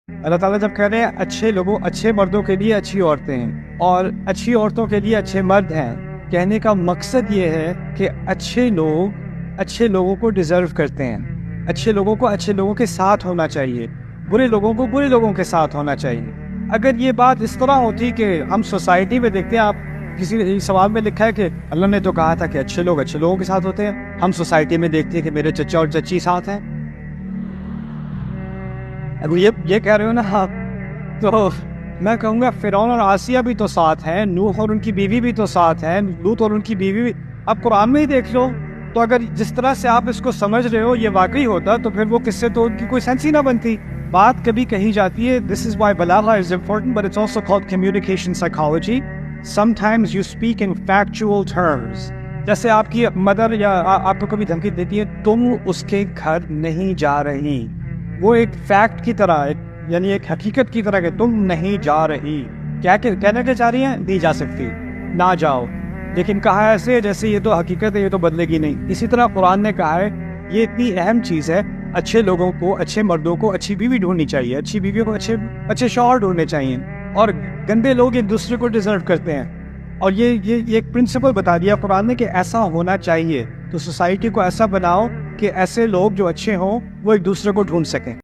اللہ تعالیٰ جب کہہ رہے ہیں اچھے لوگوں اچھے مردوں کے لیے اچھی عورتیں ہیں اور اچھی عورتوں کے لیے اچھے مرد ہیں، کہنے کا مقصد یہ ہے کہ اچھے لوگ اچھے لوگوں کو ڈیزرو کرتے ہیں، اچھے لوگوں کو اچھے لوگوں کے ساتھ ہونا چاہیے، برے لوگوں کو برے لوگوں کے ساتھ ہونا چاہیے۔ اگر یہ بات اس طرح ہوتی کہ ہم سوسائٹی میں دیکھتے ہیں، آپ کسی سوال میں لکھا ہے کہ اللہ نے تو کہا تھا کہ اچھے لوگ اچھے لوگوں کے ساتھ ہوتے ہیں، ہم سوسائٹی میں دیکھتے ہیں کہ میرے چچا اور چچی ساتھ ہیں، اب یہ کہہ رہے ہو نا آپ، تو میں کہوں گا فرعون اور آسیہ بھی تو ساتھ ہیں، نوح اور ان کی بیوی بھی تو ساتھ ہیں، لوط اور ان کی بیوی بھی۔ اب قرآن میں ہی دیکھ لو، تو اگر جس طرح سے آپ اس کو سمجھ رہے ہو یہ واقعی ہوتا تو پھر وہ قصے تو ان کی کوئی سینس ہی نہ بنتی۔ بات کبھی کہی جاتی ہے دس از وائی بلاغہ is important but it's also called communication psychology, sometimes you speak in factual terms. جیسے آپ کی مدر یا آپ کو کبھی دھمکی دیتی ہے تم اس کے گھر نہیں جا رہی، وہ ایک فیکٹ کی طرح یعنی ایک حقیقت کی طرح کہ تم نہیں جا رہی، کیا کہنا کیا چاہ رہی ہیں؟ نہیں جا سکتی، نہ جاؤ، لیکن کہا ایسے جیسے یہ تو حقیقت ہے، یہ تو بدلے گی نہیں۔ اسی طرح قرآن نے کہا ہے یہ اتنی اہم چیز ہے، اچھے لوگوں کو اچھے مردوں کو اچھی بیوی ڈھونڈنی چاہیے، اچھی بیویوں کو اچھے شوہر ڈھونڈنے چاہیے، اور گندے لوگ ایک دوسرے کو ڈیزرو کرتے ہیں۔ اور یہ ایک پرنسپل بتا دیا قرآن نے کہ ایسا ہونا چاہیے، تو سوسائٹی کو ایسا بناؤ کہ ایسے لوگ جو اچھے ہوں وہ ایک دوسرے کو ڈھونڈ سکیں۔